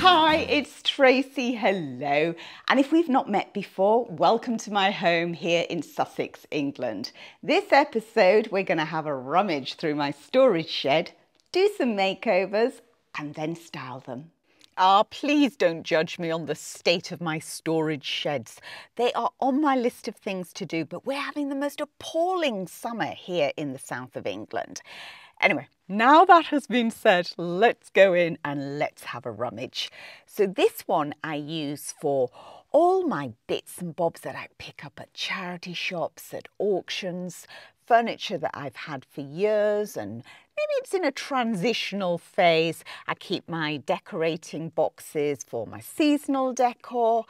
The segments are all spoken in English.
Hi, it's Tracy, hello. And if we've not met before, welcome to my home here in Sussex, England. This episode, we're going to have a rummage through my storage shed, do some makeovers, and then style them. Please don't judge me on the state of my storage sheds. They are on my list of things to do, but we're having the most appalling summer here in the south of England. Anyway, now that has been said, let's go in and let's have a rummage. So this one I use for all my bits and bobs that I pick up at charity shops, at auctions, furniture that I've had for years, and maybe it's in a transitional phase. I keep my decorating boxes for my seasonal decor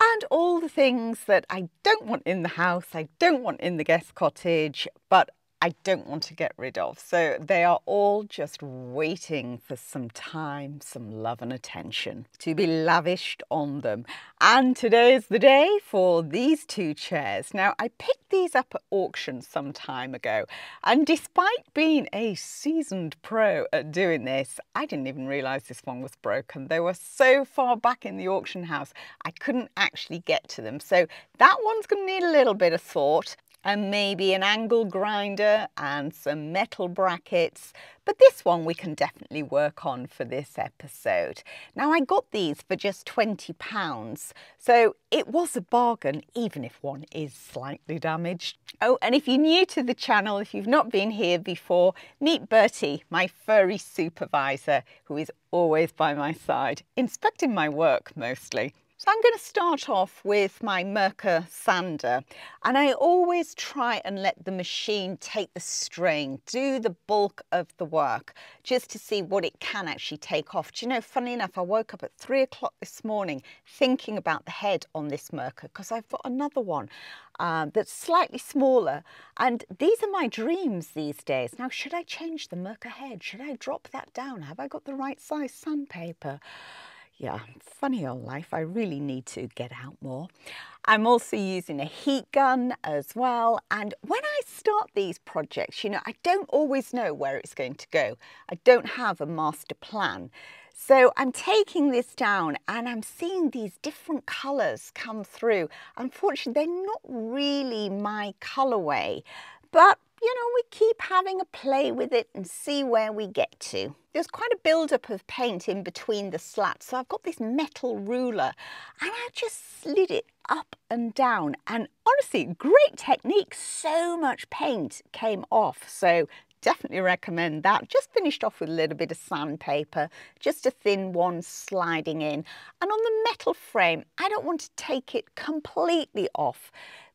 and all the things that I don't want in the house, I don't want in the guest cottage, but I don't want to get rid of. So they are all just waiting for some time, some love and attention to be lavished on them. And today is the day for these two chairs. Now, I picked these up at auction some time ago, and despite being a seasoned pro at doing this, I didn't even realise this one was broken. They were so far back in the auction house, I couldn't actually get to them. So that one's going to need a little bit of thought, and maybe an angle grinder and some metal brackets. But this one we can definitely work on for this episode. Now, I got these for just £20, so it was a bargain, even if one is slightly damaged. Oh, and if you're new to the channel, if you've not been here before, meet Bertie, my furry supervisor, who is always by my side, inspecting my work mostly. So I'm going to start off with my Merkur sander, and I always try and let the machine take the strain, do the bulk of the work, just to see what it can actually take off. Do you know, funny enough, I woke up at 3 o'clock this morning thinking about the head on this Merkur, because I've got another one that's slightly smaller, and these are my dreams these days. Now, should I change the Merkur head? Should I drop that down? Have I got the right size sandpaper? Yeah, funny old life. I really need to get out more. I'm also using a heat gun as well. And when I start these projects, you know, I don't always know where it's going to go. I don't have a master plan. So I'm taking this down and I'm seeing these different colours come through. Unfortunately, they're not really my colourway, but you know, we keep having a play with it and see where we get to. There's quite a build-up of paint in between the slats, so I've got this metal ruler and I just slid it up and down, and honestly, great technique. So much paint came off, so definitely recommend that. Just finished off with a little bit of sandpaper, just a thin one sliding in. And on the metal frame, I don't want to take it completely off,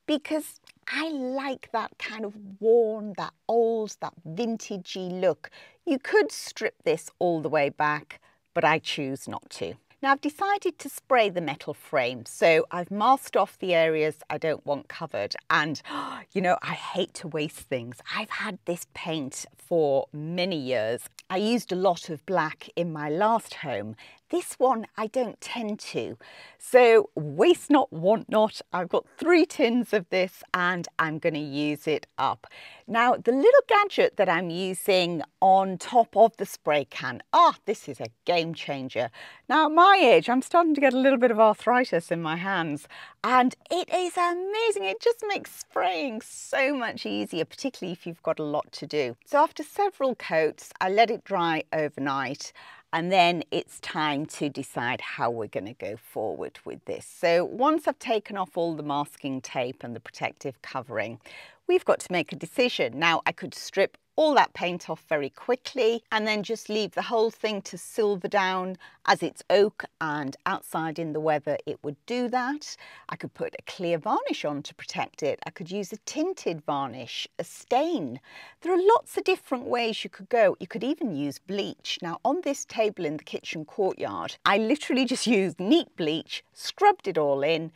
because I like that kind of worn, that old, that vintagey look. You could strip this all the way back, but I choose not to. Now, I've decided to spray the metal frame, so I've masked off the areas I don't want covered. And, you know, I hate to waste things. I've had this paint for many years. I used a lot of black in my last home. This one I don't tend to. So waste not, want not. I've got 3 tins of this and I'm going to use it up. Now, the little gadget that I'm using on top of the spray can, this is a game changer. Now, at my age, I'm starting to get a little bit of arthritis in my hands, and it is amazing. It just makes spraying so much easier, particularly if you've got a lot to do. So after several coats, I let it dry overnight. And then it's time to decide how we're going to go forward with this. So once I've taken off all the masking tape and the protective covering, we've got to make a decision. Now, I could strip all that paint off very quickly and then just leave the whole thing to silver down, as it's oak and outside in the weather it would do that. I could put a clear varnish on to protect it. I could use a tinted varnish, a stain. There are lots of different ways you could go. You could even use bleach. Now, on this table in the kitchen courtyard, I literally just used neat bleach, scrubbed it all in,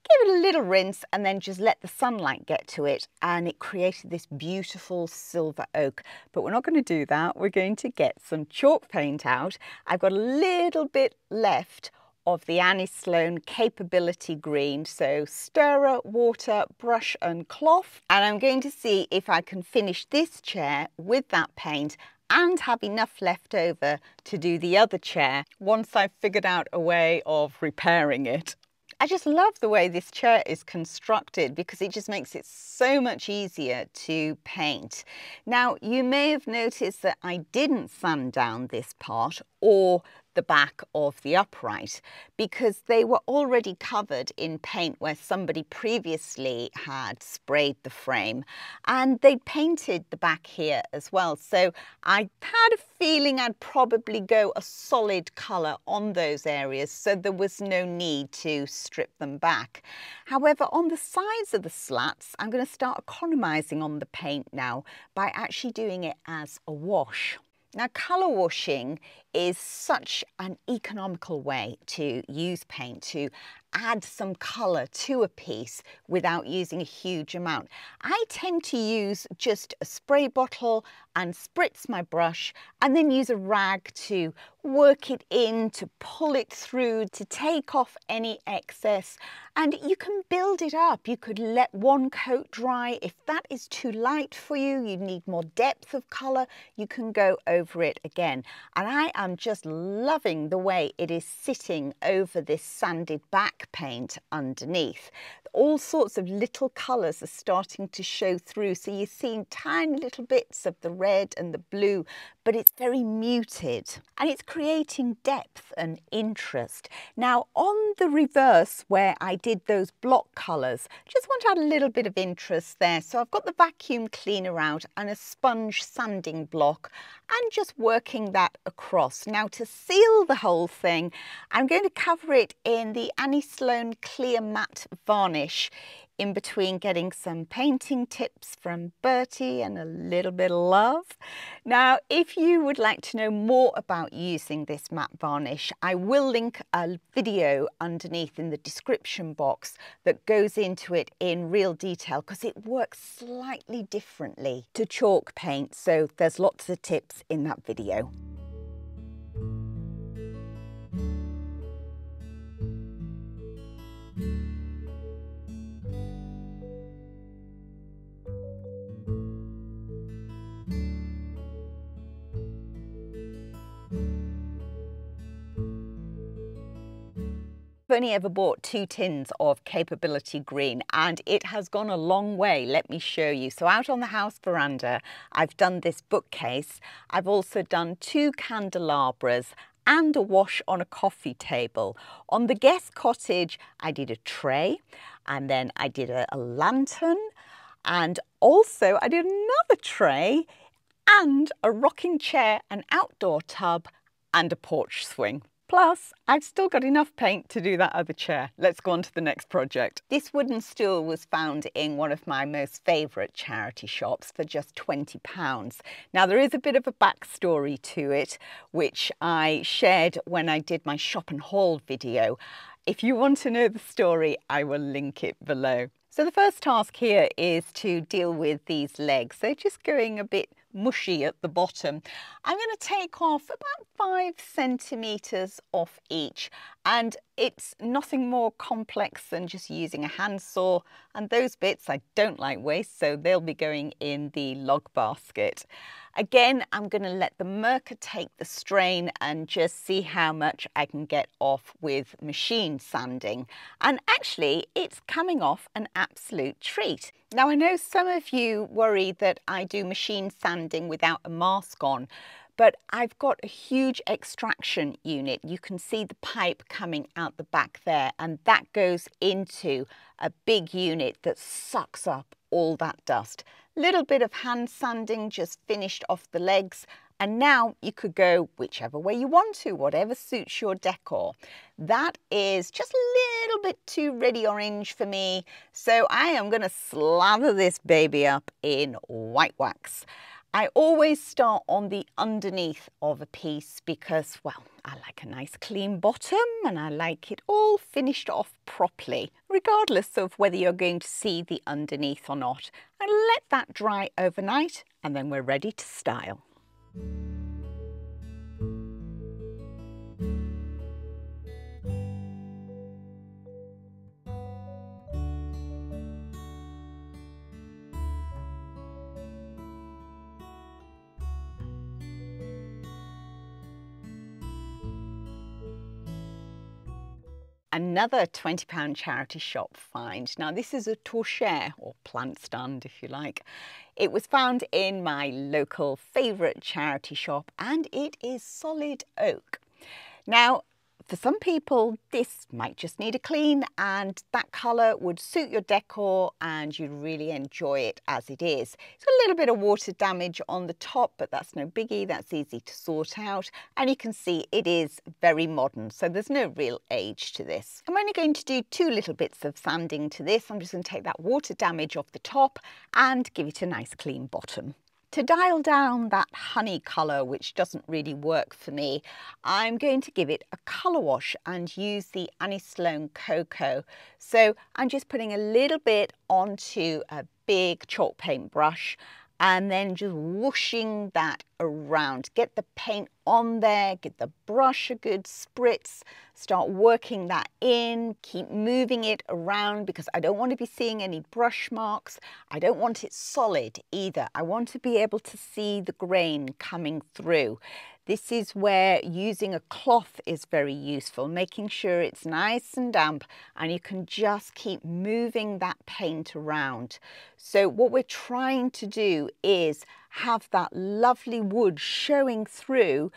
give it a little rinse, and then just let the sunlight get to it, and it created this beautiful silver oak. But we're not going to do that. We're going to get some chalk paint out. I've got a little bit left of the Sloan Capability Green, so stirrer, water, brush and cloth, and I'm going to see if I can finish this chair with that paint and have enough left over to do the other chair once I've figured out a way of repairing it. I just love the way this chair is constructed because it just makes it so much easier to paint. Now, you may have noticed that I didn't sand down this part or the back of the upright because they were already covered in paint where somebody previously had sprayed the frame, and they painted the back here as well. So I had a feeling I'd probably go a solid colour on those areas, so there was no need to strip them back. However, on the sides of the slats, I'm going to start economising on the paint now by actually doing it as a wash. Now, colour washing is such an economical way to use paint, to add some colour to a piece without using a huge amount. I tend to use just a spray bottle and spritz my brush and then use a rag to work it in, to pull it through, to take off any excess. And you can build it up. You could let one coat dry. If that is too light for you, you need more depth of colour, you can go over it again. And I am just loving the way it is sitting over this sanded back paint underneath. All sorts of little colours are starting to show through, so you're seeing tiny little bits of the red and the blue, but it's very muted and it's creating depth and interest. Now, on the reverse where I did those block colours, just want to add a little bit of interest there. So I've got the vacuum cleaner out and a sponge sanding block and just working that across. Now, to seal the whole thing, I'm going to cover it in the Sloan Clear Matte Varnish, in between getting some painting tips from Bertie and a little bit of love. Now, if you would like to know more about using this matte varnish, I will link a video underneath in the description box that goes into it in real detail because it works slightly differently to chalk paint. So there's lots of tips in that video. I've only ever bought 2 tins of Capability Green and it has gone a long way, let me show you. So out on the house veranda, I've done this bookcase. I've also done 2 candelabras and a wash on a coffee table. On the guest cottage, I did a tray and then I did a lantern, and also I did another tray and a rocking chair, an outdoor tub and a porch swing. Plus, I've still got enough paint to do that other chair. Let's go on to the next project. This wooden stool was found in one of my most favourite charity shops for just £20. Now, there is a bit of a backstory to it, which I shared when I did my shop and haul video. If you want to know the story, I will link it below. So the first task here is to deal with these legs. They're just going a bit mushy at the bottom. I'm going to take off about 5 centimetres off each, and it's nothing more complex than just using a handsaw, and those bits I don't like waste, so they'll be going in the log basket. Again, I'm going to let the Merker take the strain and just see how much I can get off with machine sanding. And actually, it's coming off an absolute treat. Now, I know some of you worry that I do machine sanding without a mask on, but I've got a huge extraction unit. You can see the pipe coming out the back there, and that goes into a big unit that sucks up all that dust. Little bit of hand sanding just finished off the legs, and now you could go whichever way you want to, whatever suits your decor. That is just a little bit too ready orange for me, so I am going to slather this baby up in white wax. I always start on the underneath of a piece because, well, I like a nice clean bottom and I like it all finished off properly, regardless of whether you're going to see the underneath or not. And let that dry overnight and then we're ready to style. Another £20 charity shop find. Now this is a torchère, or plant stand if you like. It was found in my local favourite charity shop and it is solid oak. Now for some people this might just need a clean and that colour would suit your decor and you'd really enjoy it as it is. It's got a little bit of water damage on the top, but that's no biggie, that's easy to sort out, and you can see it is very modern, so there's no real age to this. I'm only going to do 2 little bits of sanding to this. I'm just going to take that water damage off the top and give it a nice clean bottom. To dial down that honey colour, which doesn't really work for me, I'm going to give it a colour wash and use the Sloan Cocoa. So I'm just putting a little bit onto a big chalk paint brush and then just whooshing that around. Get the paint on there, get the brush a good spritz, start working that in, keep moving it around because I don't want to be seeing any brush marks. I don't want it solid either. I want to be able to see the grain coming through. This is where using a cloth is very useful, making sure it's nice and damp and you can just keep moving that paint around. So what we're trying to do is have that lovely wood showing through,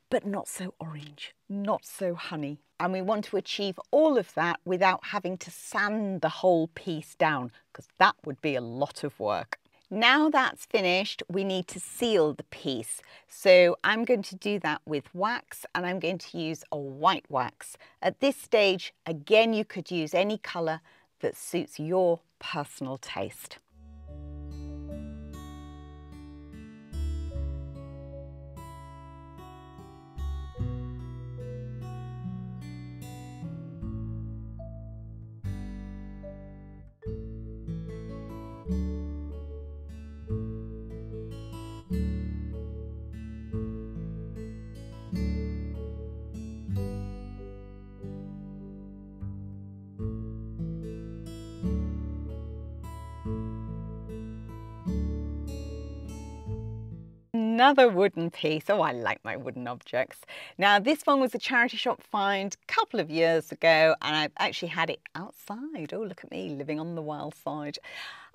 but not so orange, not so honey. And we want to achieve all of that without having to sand the whole piece down, because that would be a lot of work. Now that's finished, we need to seal the piece. So I'm going to do that with wax and I'm going to use a white wax. At this stage, again, you could use any colour that suits your personal taste. Another wooden piece. Oh, I like my wooden objects. Now this one was a charity shop find a couple of years ago and I've actually had it outside. Oh, look at me living on the wild side.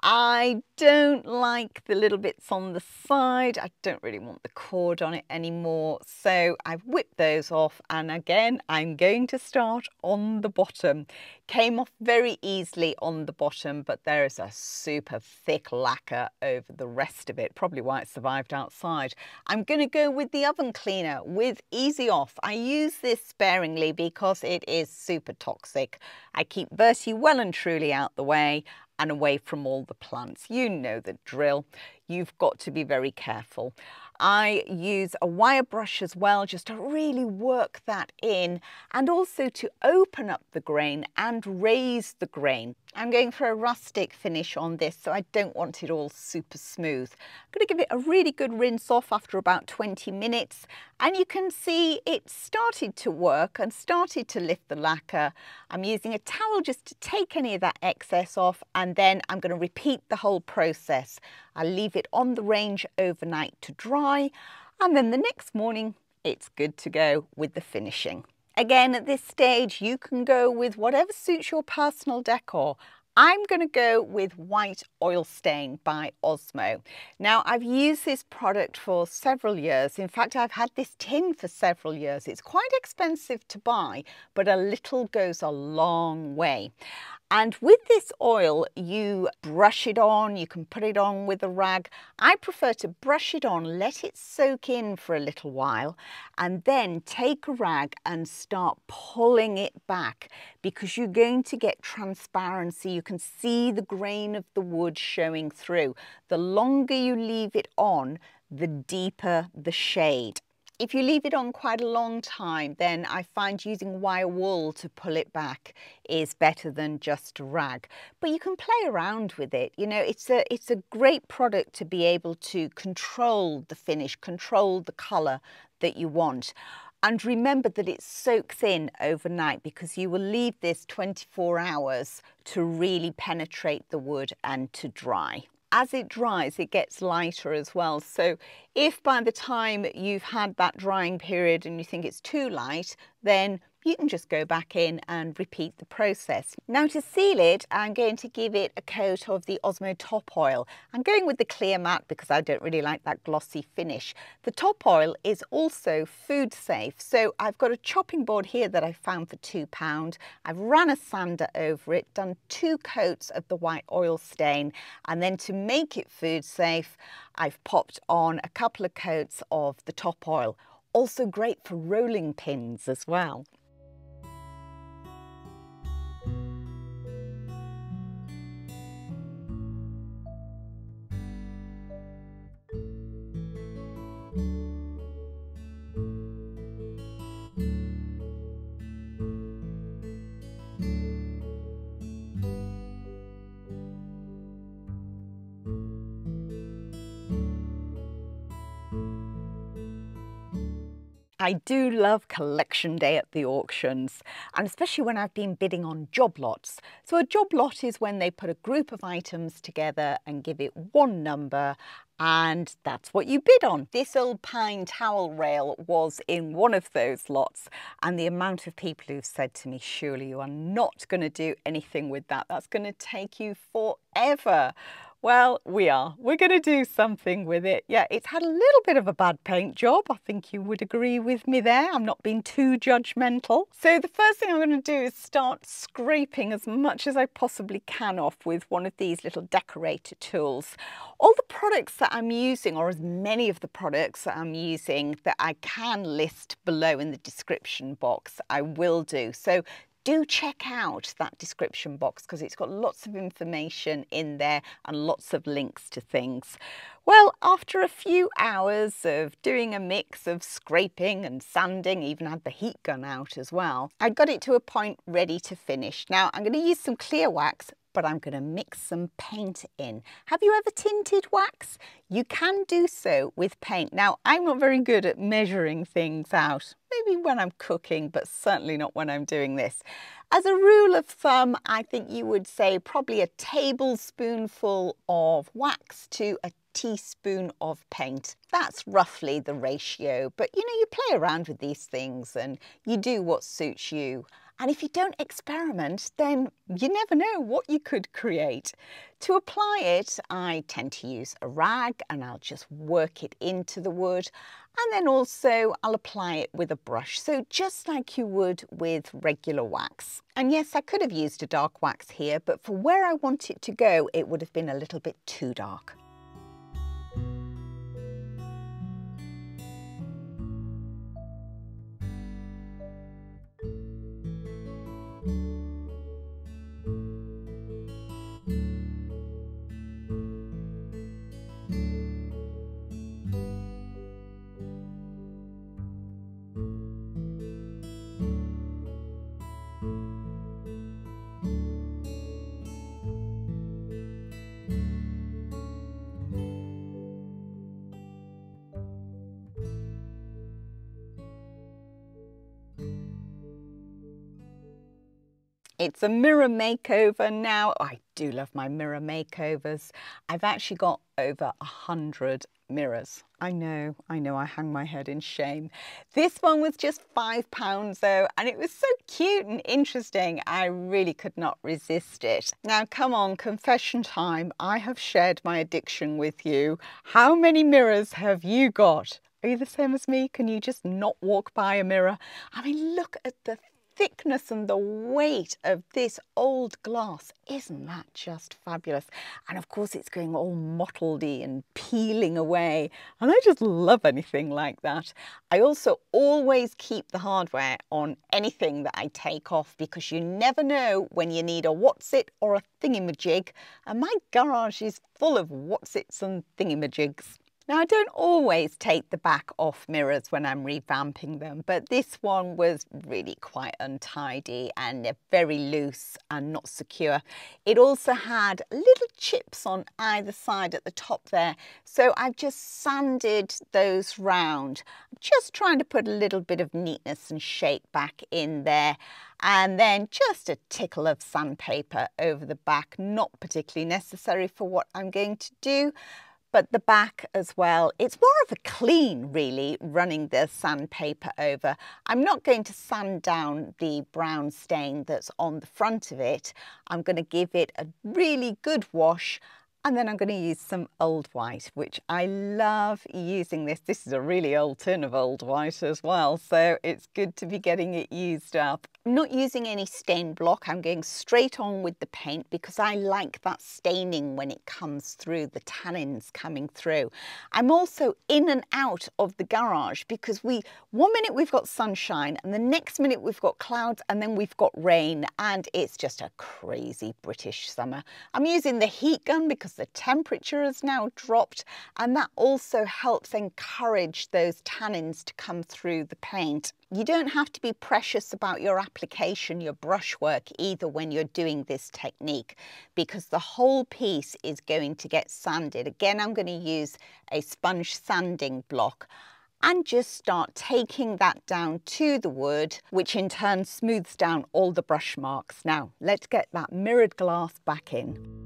I don't like the little bits on the side. I don't really want the cord on it anymore. So I've whipped those off and again, I'm going to start on the bottom. Came off very easily on the bottom, but there is a super thick lacquer over the rest of it, probably why it survived outside. I'm going to go with the oven cleaner with Easy Off. I use this sparingly because it is super toxic. I keep Verti well and truly out the way and away from all the plants. You know the drill. You've got to be very careful. I use a wire brush as well just to really work that in and also to open up the grain and raise the grain. I'm going for a rustic finish on this, so I don't want it all super smooth. I'm going to give it a really good rinse off after about 20 minutes and you can see it started to work and started to lift the lacquer. I'm using a towel just to take any of that excess off and then I'm going to repeat the whole process. I'll leave it on the range overnight to dry and then the next morning it's good to go with the finishing. Again, at this stage you can go with whatever suits your personal decor. I'm going to go with White Oil Stain by Osmo. Now I've used this product for several years. In fact, I've had this tin for several years. It's quite expensive to buy, but a little goes a long way. And with this oil, you brush it on, you can put it on with a rag. I prefer to brush it on, let it soak in for a little while, and then take a rag and start pulling it back because you're going to get transparency. You can see the grain of the wood showing through. The longer you leave it on, the deeper the shade. If you leave it on quite a long time, then I find using wire wool to pull it back is better than just a rag. But you can play around with it. You know, it's a great product to be able to control the finish, control the colour that you want. And remember that it soaks in overnight because you will leave this 24 hours to really penetrate the wood and to dry. As it dries, it gets lighter as well. So if by the time you've had that drying period and you think it's too light, then you can just go back in and repeat the process. Now to seal it, I'm going to give it a coat of the Osmo Top Oil. I'm going with the clear matte because I don't really like that glossy finish. The Top Oil is also food safe. So I've got a chopping board here that I found for £2. I've run a sander over it, done 2 coats of the white oil stain, and then to make it food safe, I've popped on a couple of coats of the Top Oil. Also great for rolling pins as well. I do love collection day at the auctions, and especially when I've been bidding on job lots. So a job lot is when they put a group of items together and give it one number, and that's what you bid on. This old pine towel rail was in one of those lots, and the amount of people who've said to me, surely you are not going to do anything with that. That's going to take you forever. Well, we're going to do something with it. Yeah, it's had a little bit of a bad paint job. I think you would agree with me there. I'm not being too judgmental. So the first thing I'm going to do is start scraping as much as I possibly can off with one of these little decorator tools. All the products that I'm using, or as many of the products that I'm using that I can list below in the description box, I will do. So do check out that description box because it's got lots of information in there and lots of links to things. Well, after a few hours of doing a mix of scraping and sanding, even had the heat gun out as well, I got it to a point ready to finish. Now I'm going to use some clear wax, but I'm going to mix some paint in. Have you ever tinted wax? You can do so with paint. Now, I'm not very good at measuring things out, maybe when I'm cooking, but certainly not when I'm doing this. As a rule of thumb, I think you would say probably a tablespoonful of wax to a teaspoon of paint. That's roughly the ratio, but you know, you play around with these things and you do what suits you. And if you don't experiment, then you never know what you could create. To apply it, I tend to use a rag and I'll just work it into the wood. And then also I'll apply it with a brush. So just like you would with regular wax. And yes, I could have used a dark wax here, but for where I want it to go, it would have been a little bit too dark. It's a mirror makeover now. I do love my mirror makeovers. I've actually got over 100 mirrors. I know, I hang my head in shame. This one was just £5 though, and it was so cute and interesting. I really could not resist it. Now, come on, confession time. I have shared my addiction with you. How many mirrors have you got? Are you the same as me? Can you just not walk by a mirror? I mean, look at the thickness and the weight of this old glass. Isn't that just fabulous? And of course it's going all mottledy and peeling away, and I just love anything like that. I also always keep the hardware on anything that I take off because you never know when you need a what's-it or a thingamajig, and my garage is full of what's-its and thingamajigs. Now, I don't always take the back off mirrors when I'm revamping them, but this one was really quite untidy and very loose and not secure. It also had little chips on either side at the top there, so I've just sanded those round. I'm just trying to put a little bit of neatness and shape back in there. And then just a tickle of sandpaper over the back, not particularly necessary for what I'm going to do. but the back as well. It's more of a clean, really, running the sandpaper over. I'm not going to sand down the brown stain that's on the front of it. I'm going to give it a really good wash, and then I'm going to use some Old White, which I love using this. This is a really old tin of Old White as well, so it's good to be getting it used up. I'm not using any stain block. I'm going straight on with the paint because I like that staining when it comes through, the tannins coming through. I'm also in and out of the garage because one minute we've got sunshine and the next minute we've got clouds and then we've got rain, and it's just a crazy British summer. I'm using the heat gun because the temperature has now dropped, and that also helps encourage those tannins to come through the paint. You don't have to be precious about your application, your brushwork either when you're doing this technique, because the whole piece is going to get sanded. Again, I'm going to use a sponge sanding block and just start taking that down to the wood, which in turn smooths down all the brush marks. Now, let's get that mirrored glass back in.